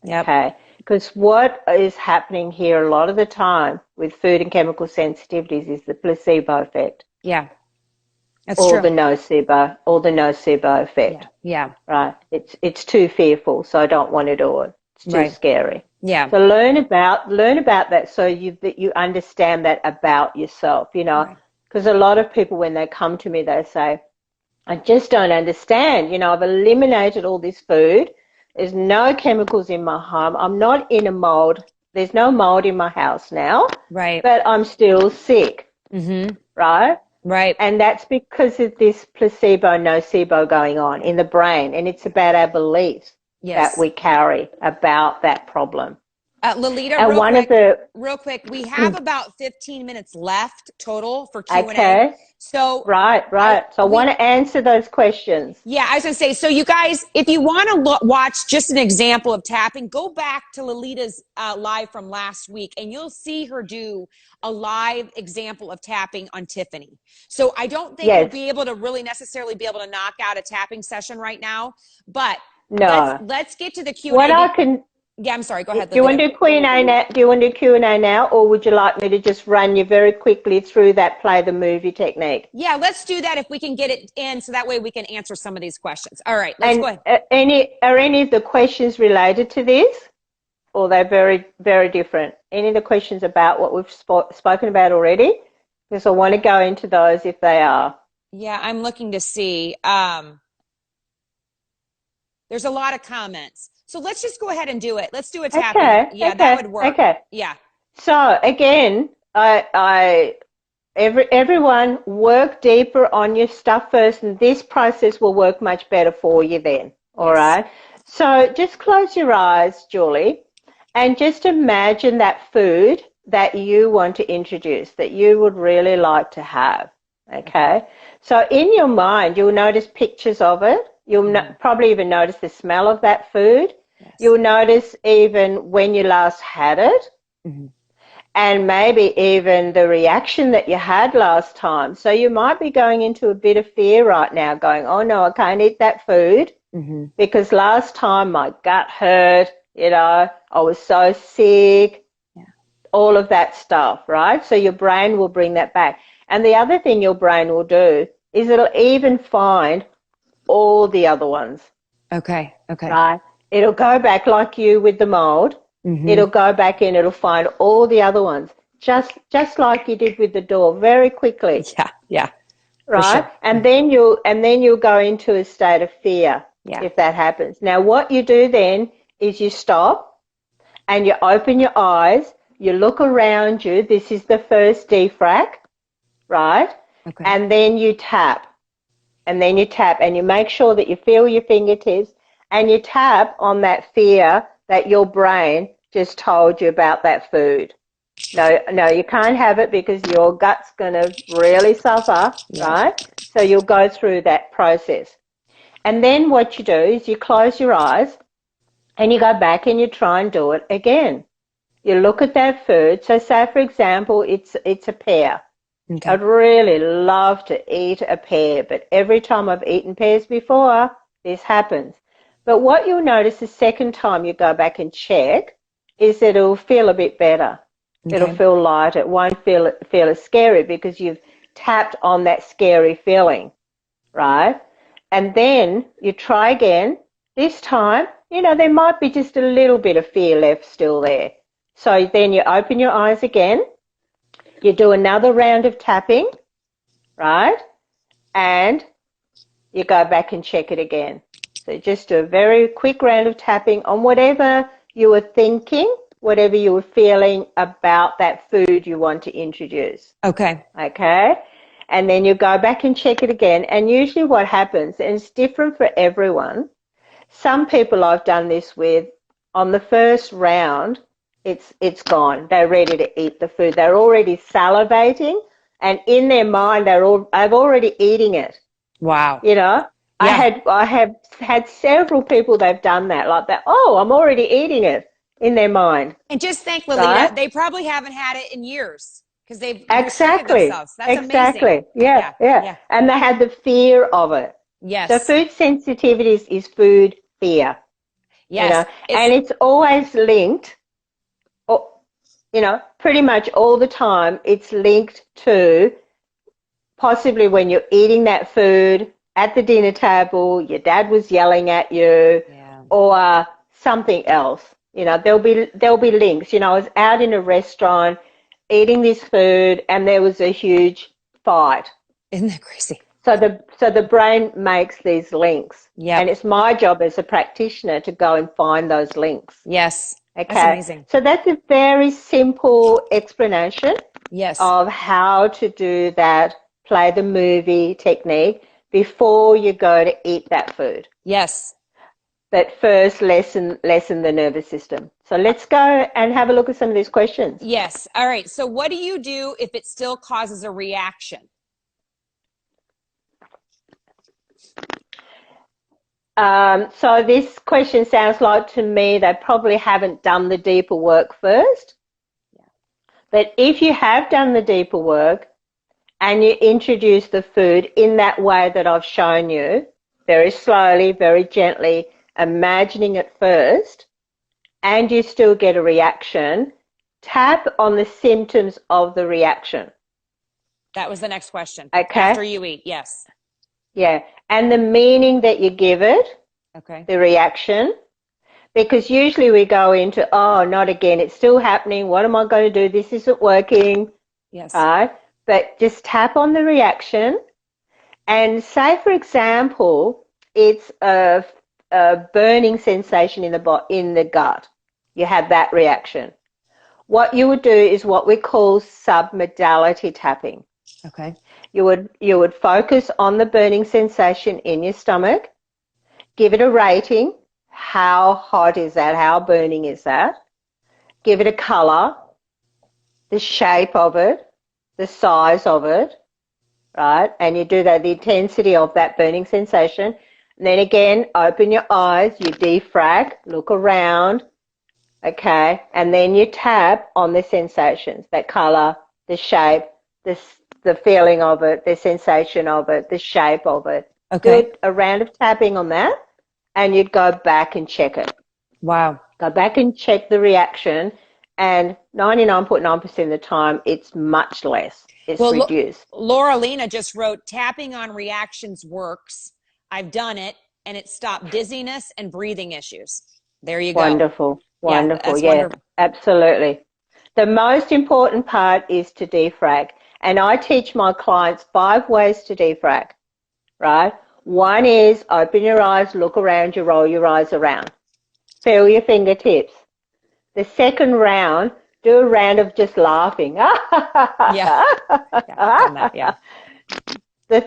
Yep.
Okay. Because what is happening here a lot of the time with food and chemical sensitivities is the placebo effect.
Yeah. That's true.
Or the nocebo effect.
Yeah.
Right. It's too fearful, so I don't want to do it. It's too scary.
Yeah.
So learn about that so that you understand that about yourself, because a lot of people when they come to me, they say, I just don't understand. I've eliminated all this food. There's no chemicals in my home. I'm not in a mold. There's no mold in my house now.
Right.
But I'm still sick. Right?
Right.
And that's because of this placebo, nocebo going on in the brain. And it's about our beliefs that we carry about that problem.
Lalita, real quick, we have about 15 minutes left total for Q&A.
Okay.
So
right. So I want to answer those questions.
Yeah, I was going to say, so you guys, if you want to watch just an example of tapping, go back to Lalita's live from last week, and you'll see her do a live example of tapping on Tiffany. So I don't think we'll be able to really necessarily be able to knock out a tapping session right now, but let's get to the Q&A.
Yeah, I'm sorry. Go
Do
ahead,
you want
Lalita.
to do Q&A now? Do you want to do Q&A now, or would you like me to just run you very quickly through that play the movie technique?
Yeah, let's do that if we can get it in so that way we can answer some of these questions. All right, let's
And
go ahead.
are any of the questions related to this, or they're very, very different? Any of the questions about what we've spoken about already? Because I want to go into those if they are.
Yeah, I'm looking to see. There's a lot of comments. So let's just go ahead and do it. Let's do a tapping. Yeah, that would work.
Okay.
Yeah.
So again, everyone work deeper on your stuff first, and this process will work much better for you then. All right. So just close your eyes, Julie, and just imagine that food that you want to introduce, that you would really like to have. Okay. So in your mind, you'll notice pictures of it. You'll probably even notice the smell of that food.
Yes.
You'll notice even when you last had it.
Mm-hmm.
And maybe even the reaction that you had last time. So you might be going into a bit of fear right now, going, oh no, I can't eat that food because last time my gut hurt, I was so sick, all of that stuff, right? So your brain will bring that back. And the other thing your brain will do is it'll even find all the other ones.
Okay.
Right? It'll go back like you with the mold. It'll go back in, it'll find all the other ones, just like you did with the door, very quickly.
Yeah.
Right?
Sure.
And then you'll go into a state of fear if that happens. Now what you do then is you stop and you open your eyes, you look around you. This is the first defrag, right?
Okay.
And then you tap. And then you tap and you make sure that you feel your fingertips and you tap on that fear that your brain just told you about that food. No, you can't have it because your gut's going to really suffer, right? So you'll go through that process. And then what you do is you close your eyes and you go back and you try and do it again. You look at that food. So say, for example, it's a pear. Okay. I'd really love to eat a pear, but every time I've eaten pears before, this happens. But what you'll notice the second time you go back and check is that it'll feel a bit better. Okay. It'll feel lighter. It won't feel as scary because you've tapped on that scary feeling, right? And then you try again. This time, there might be just a little bit of fear left still there. So then you open your eyes again. You do another round of tapping, right? And you go back and check it again. So just do a very quick round of tapping on whatever you were thinking, whatever you were feeling about that food you want to introduce.
Okay.
And then you go back and check it again. And usually what happens, and it's different for everyone, some people I've done this with, on the first round, it's gone. They're ready to eat the food. They're already salivating, and in their mind, I'm already eating it.
Wow.
I have had several people they've done that, like that. Oh, I'm already eating it in their mind.
And just think, Lalita, they probably haven't had it in years because they've restricted themselves. That's amazing.
Yeah. And they had the fear of it.
Yes.
So food sensitivity is food fear.
Yes.
And it's always linked. Pretty much all the time, it's linked to possibly when you're eating that food at the dinner table, your dad was yelling at you, or something else. There'll be links. I was out in a restaurant eating this food, and there was a huge fight.
Isn't that crazy?
So the brain makes these links.
Yeah.
And it's my job as a practitioner to go and find those links.
Yes.
Okay.
That's amazing.
So that's a very simple explanation of how to do that, play the movie technique before you go to eat that food.
Yes.
But first, lessen the nervous system. So let's go and have a look at some of these questions.
Yes. All right. So what do you do if it still causes a reaction?
So this question sounds like to me they probably haven't done the deeper work first. Yeah. But if you have done the deeper work and you introduce the food in that way that I've shown you, very slowly, very gently, imagining it first, and you still get a reaction, tap on the symptoms of the reaction.
That was the next question.
Okay.
After you eat, yes.
Yeah. And the meaning that you give it,
okay,
the reaction, because usually we go into, oh, not again, it's still happening. What am I going to do? This isn't working.
Yes.
Right? But just tap on the reaction and say, for example, it's a burning sensation in the gut. You have that reaction. What you would do is what we call submodality tapping.
Okay.
You would focus on the burning sensation in your stomach, give it a rating. How hot is that? How burning is that? Give it a color, the shape of it, the size of it, right? And you do that, the intensity of that burning sensation. And then again, open your eyes, you defrag, look around, okay? And then you tap on the sensations, that color, the shape, the feeling of it, the sensation of it, the shape of it.
Okay.
Do a round of tapping on that, and you'd go back and check it.
Wow.
Go back and check the reaction, and 99.9% of the time, it's much less. It's reduced.
Laura just wrote, tapping on reactions works. I've done it, and it stopped dizziness and breathing issues. There you go.
Wonderful. Wonderful. Yeah,
wonderful.
Absolutely. The most important part is to defrag. And I teach my clients 5 ways to defrag, right? One is open your eyes, look around you, roll your eyes around. Feel your fingertips. The second round, do a round of just laughing.
Yeah. Done that, yeah.
The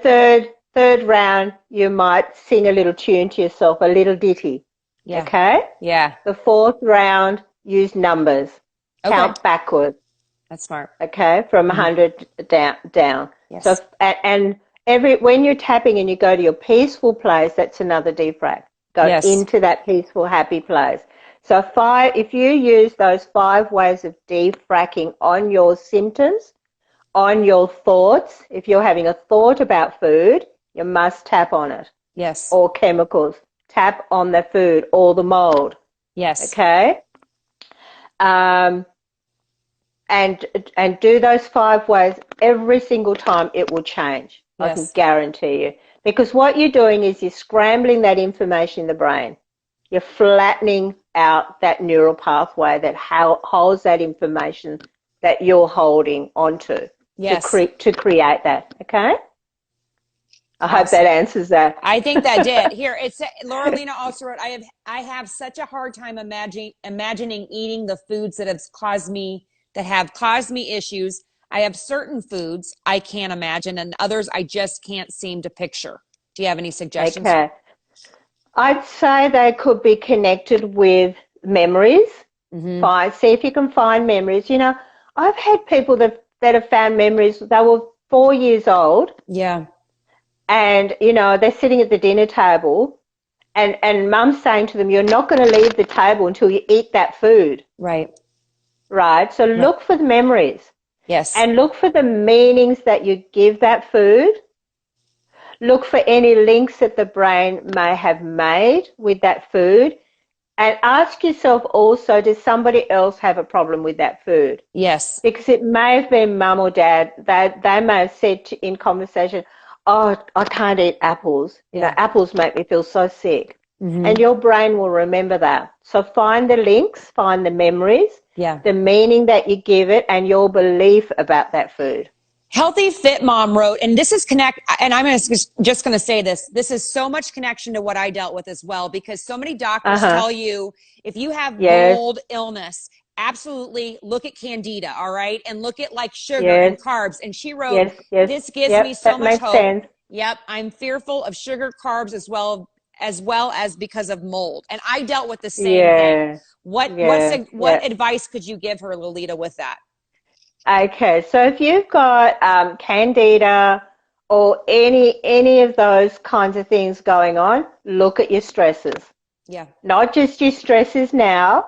third round, you might sing a little tune to yourself, a little ditty.
Yeah.
Okay?
Yeah.
The fourth round, use numbers.
Okay.
Count backwards.
That's smart.
Okay? From 100 down.
Yes.
So, and when you're tapping and you go to your peaceful place, that's another defrag. Go into that peaceful, happy place. So if you use those 5 ways of defracking on your symptoms, on your thoughts, if you're having a thought about food, you must tap on it.
Yes.
Or chemicals. Tap on the food or the mold.
Yes.
Okay? And do those 5 ways every single time, it will change. Yes. I can guarantee you. Because what you're doing is you're scrambling that information in the brain. You're flattening out that neural pathway that holds that information that you're holding onto to create that. Okay? I hope that answers that.
I think that did. Here, Laura also wrote, I have such a hard time imagining eating the foods that have caused me issues. I have certain foods I can't imagine and others I just can't seem to picture. Do you have any suggestions?
Okay. I'd say they could be connected with memories. Mm-hmm. See if you can find memories. You know, I've had people that have found memories. They were 4 years old.
Yeah.
And, you know, they're sitting at the dinner table and mum's saying to them, you're not going to leave the table until you eat that food.
Right.
Right. So look for the memories.
Yes.
And look for the meanings that you give that food. Look for any links that the brain may have made with that food. And ask yourself also, does somebody else have a problem with that food?
Yes.
Because it may have been mum or dad. They may have said in conversation, oh, I can't eat apples. You know, apples make me feel so sick. Mm-hmm. And your brain will remember that. So find the links, find the memories, the meaning that you give it, and your belief about that food.
Healthy Fit Mom wrote, and this is and I'm just going to say this. This is so much connection to what I dealt with as well, because so many doctors tell you if you have mold illness, absolutely look at Candida, all right? And look at like sugar and carbs. And she wrote, this gives me so much hope. Sense. Yep, I'm fearful of sugar, carbs as well as because of mold. And I dealt with the same thing. What advice could you give her, Lalita, with that?
Okay, so if you've got Candida or any of those kinds of things going on, look at your stresses.
Yeah. Not
just your stresses now,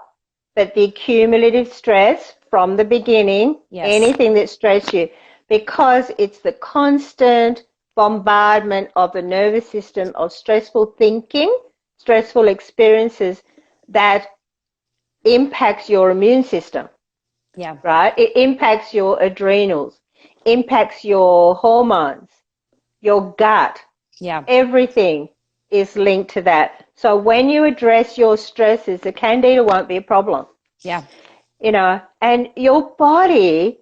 but the cumulative stress from the beginning, anything that stressed you, because it's the constant bombardment of the nervous system of stressful thinking, stressful experiences that impacts your immune system.
Yeah.
Right? It impacts your adrenals, impacts your hormones, your gut.
Yeah.
Everything is linked to that. So when you address your stresses, the candida won't be a problem.
Yeah.
And your body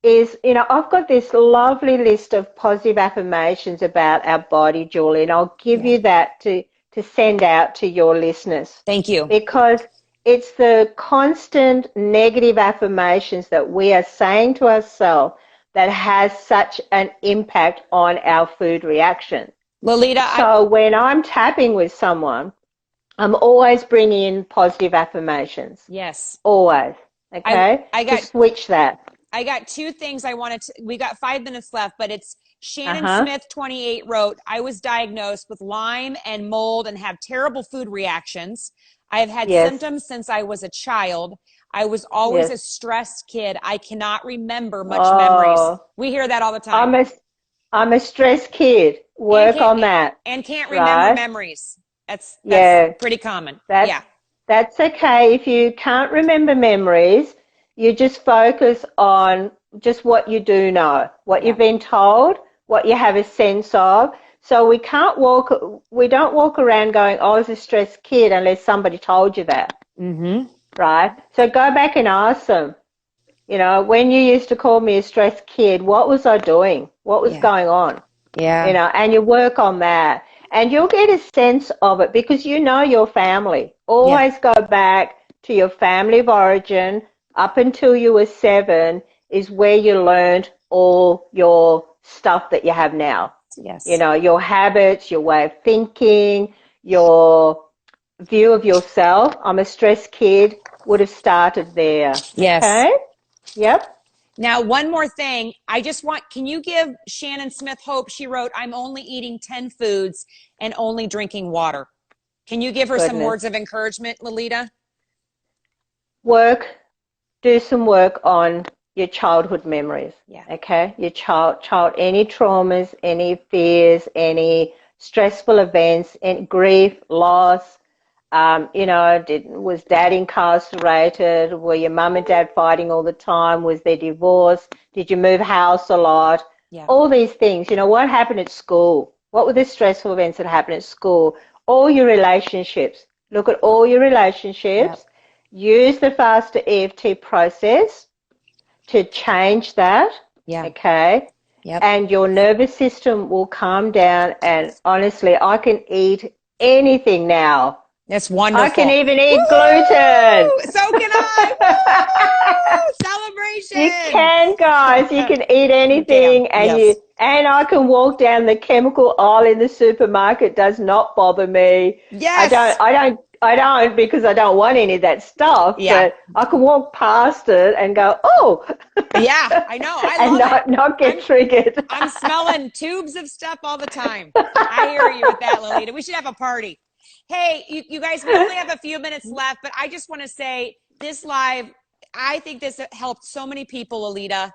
is, I've got this lovely list of positive affirmations about our body, Julie, and I'll give you that to send out to your listeners.
Thank you.
Because it's the constant negative affirmations that we are saying to ourselves that has such an impact on our food reaction.
Lolita.
So when I'm tapping with someone, I'm always bringing in positive affirmations.
Yes.
Always. Okay?
I got,
just switch that.
I got two things I wanted to, we got 5 minutes left, but it's Shannon Smith, 28, wrote, I was diagnosed with Lyme and mold and have terrible food reactions. I have had symptoms since I was a child. I was always a stressed kid. I cannot remember much memories. We hear that all the time.
I'm a stressed kid. Work on that.
And can't remember memories. That's pretty common.
That's okay. If you can't remember memories, you just focus on just what you do know, what you've been told, what you have a sense of. So we don't walk around going, oh, I was a stressed kid unless somebody told you that.
Mm-hmm.
Right? So go back and ask them, when you used to call me a stressed kid, what was I doing? What was going on?
Yeah.
And you work on that. And you'll get a sense of it because you know your family. Always go back to your family of origin up until you were 7 is where you learned all your stuff that you have now.
Yes.
Your habits, your way of thinking, your view of yourself. I'm a stressed kid would have started there.
Yes.
Okay? Yep.
Now, one more thing. Can you give Shannon Smith hope? She wrote, I'm only eating 10 foods and only drinking water. Can you give her some words of encouragement, Lalita?
Do some work on your childhood memories.
Yeah.
Okay? Your child, any traumas, any fears, any stressful events, any grief, loss. Was dad incarcerated? Were your mum and dad fighting all the time? Was there divorce? Did you move house a lot?
Yeah.
All these things. What happened at school? What were the stressful events that happened at school? All your relationships. Look at all your relationships. Yep. Use the faster EFT process to change that.
Yeah.
Okay.
Yep.
And your nervous system will calm down. And honestly, I can eat anything now.
That's wonderful.
I can even eat gluten.
So can I. Celebration.
You can, guys. You can eat anything, and I can walk down the chemical aisle in the supermarket. Does not bother me.
Yes.
I don't because I don't want any of that stuff.
Yeah.
But I can walk past it and go, oh.
Yeah, I know. I love
and not get triggered.
I'm smelling tubes of stuff all the time. I hear you with that, Lalita. We should have a party. Hey, you guys, we only have a few minutes left, but I just want to say this live, I think this helped so many people, Lalita.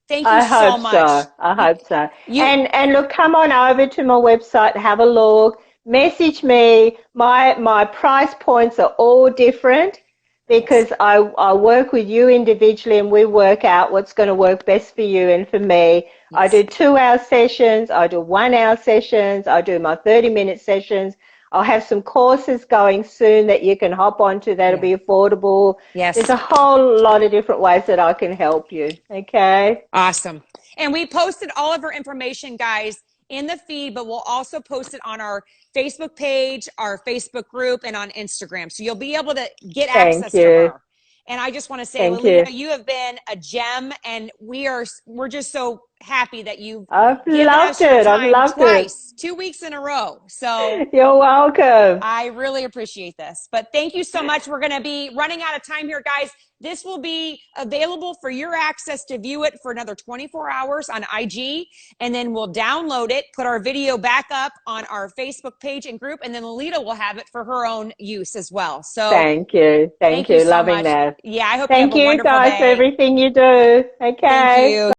Thank you so much.
I hope so. And look, come on over to my website, have a look, message me. My price points are all different because I work with you individually and we work out what's going to work best for you and for me. Yes. I do 2-hour sessions. I do 1-hour sessions. I do my 30-minute sessions. I'll have some courses going soon that you can hop onto that'll be affordable.
Yes.
There's a whole lot of different ways that I can help you. Okay?
Awesome. And we posted all of our information, guys, in the feed, but we'll also post it on our Facebook page, our Facebook group, and on Instagram. So you'll be able to get access to her. And I just want to say, Lalita, you have been a gem, and we're just so happy that
I've loved it. I've loved
twice, 2 weeks in a row. So
you're welcome.
I really appreciate this. But thank you so much. We're going to be running out of time here, guys. This will be available for your access to view it for another 24 hours on IG, and then we'll download it, put our video back up on our Facebook page and group, and then Lalita will have it for her own use as well. So
thank you. Thank you.
So
Loving
much.
that.
Yeah, I hope
thank
you have a wonderful
guys
day.
for everything you do. Okay.
Thank you.